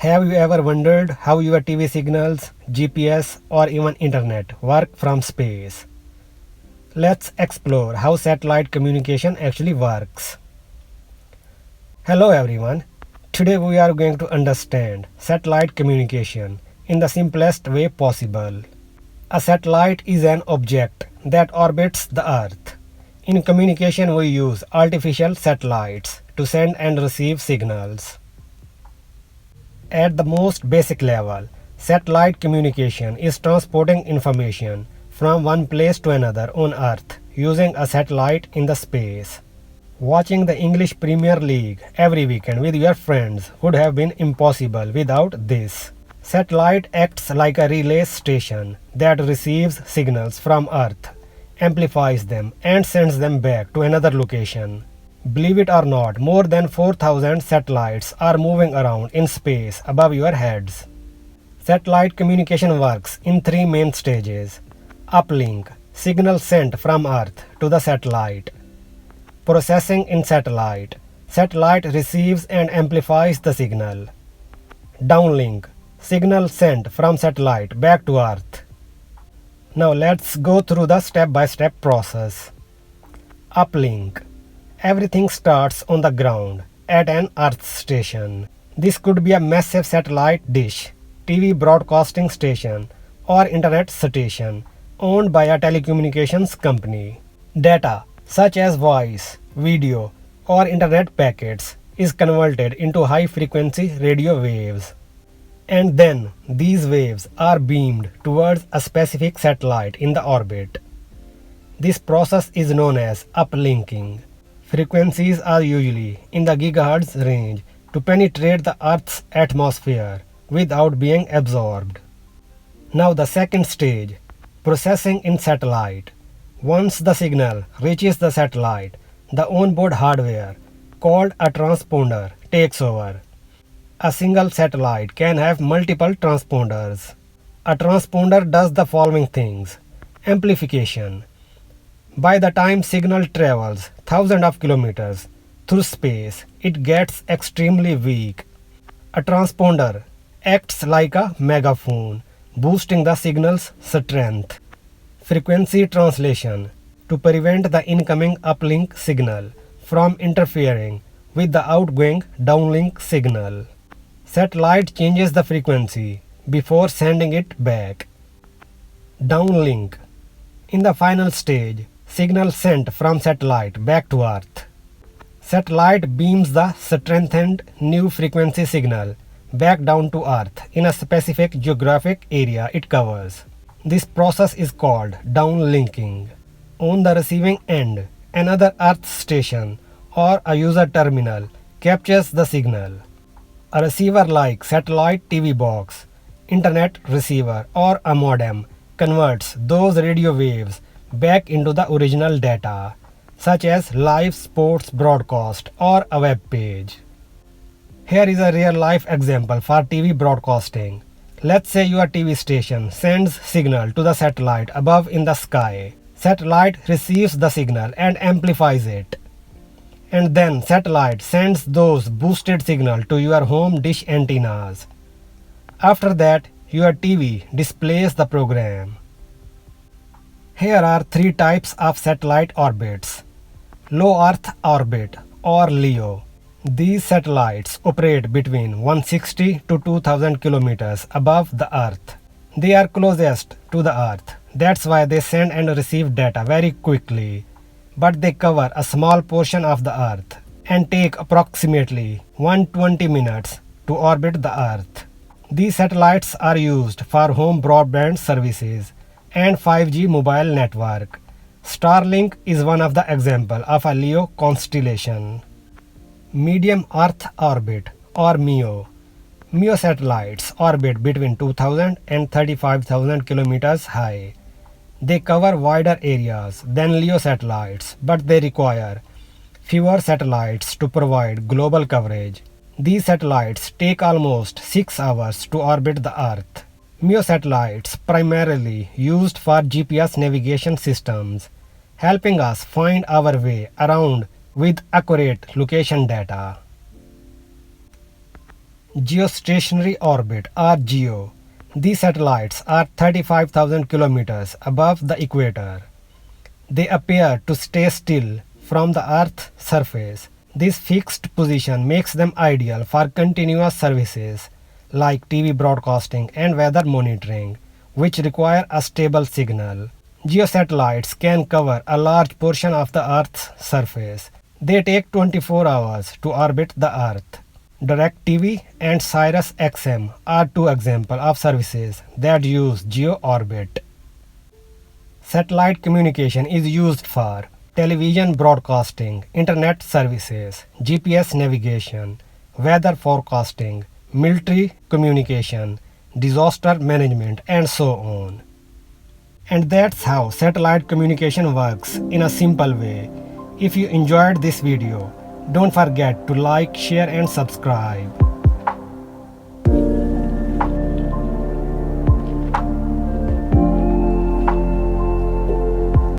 Have you ever wondered how your TV signals, GPS, or even internet work from space? Let's explore how satellite communication actually works. Hello everyone. Today we are going to understand satellite communication in the simplest way possible. A satellite is an object that orbits the Earth. In communication we use artificial satellites to send and receive signals. At the most basic level, satellite communication is transporting information from one place to another on Earth using a satellite in the space. Watching the English Premier League every weekend with your friends would have been impossible without this. Satellite acts like a relay station that receives signals from Earth, amplifies them, and sends them back to another location. Believe it or not, more than 4,000 satellites are moving around in space above your heads. Satellite communication works in three main stages. Uplink, signal sent from Earth to the satellite. Processing in satellite. Satellite receives and amplifies the signal. Downlink, signal sent from satellite back to Earth. Now let's go through the step-by-step process. Uplink. Everything starts on the ground at an Earth station. This could be a massive satellite dish, TV broadcasting station, or internet station owned by a telecommunications company. Data such as voice, video, or internet packets is converted into high-frequency radio waves. And then these waves are beamed towards a specific satellite in the orbit. This process is known as uplinking. Frequencies are usually in the gigahertz range to penetrate the Earth's atmosphere without being absorbed. Now the second stage, processing in satellite. Once the signal reaches the satellite, the onboard hardware, called a transponder, takes over. A single satellite can have multiple transponders. A transponder does the following things. Amplification. By the time signal travels thousands of kilometers through space, it gets extremely weak. A transponder acts like a megaphone, boosting the signal's strength. Frequency translation. To prevent the incoming uplink signal from interfering with the outgoing downlink signal. Satellite changes the frequency before sending it back. Downlink. In the final stage, signal sent from satellite back to Earth. Satellite beams the strengthened new frequency signal back down to Earth in a specific geographic area it covers. This process is called downlinking. On the receiving end, another Earth station or a user terminal captures the signal. A receiver like satellite TV box, internet receiver, or a modem converts those radio waves back into the original data, such as live sports broadcast or a web page. Here is a real-life example for TV broadcasting. Let's say your TV station sends signal to the satellite above in the sky. Satellite receives the signal and amplifies it. And then satellite sends those boosted signal to your home dish antennas. After that, your TV displays the program. Here are three types of satellite orbits. Low Earth orbit or LEO. These satellites operate between 160 to 2000 kilometers above the Earth. They are closest to the Earth. That's why they send and receive data very quickly. But they cover a small portion of the Earth and take approximately 120 minutes to orbit the Earth. These satellites are used for home broadband services and 5G mobile network. Starlink is one of the examples of a LEO constellation. Medium Earth orbit or MEO. MEO satellites orbit between 2000 and 35,000 kilometers high. They cover wider areas than LEO satellites, but they require fewer satellites to provide global coverage. These satellites take almost 6 hours to orbit the Earth. MEO satellites primarily used for GPS navigation systems, helping us find our way around with accurate location data. Geostationary orbit or GEO. These satellites are 35,000 kilometers above the equator. They appear to stay still from the Earth's surface. This fixed position makes them ideal for continuous services like TV broadcasting and weather monitoring, which require a stable signal. Geosatellites can cover a large portion of the Earth's surface. They take 24 hours to orbit the Earth. DirecTV and Sirius XM are two examples of services that use geo orbit. Satellite communication is used for television broadcasting, internet services, GPS navigation, weather forecasting, military communication, disaster management, and so on. And that's how satellite communication works in a simple way. If you enjoyed this video, don't forget to like, share, and subscribe.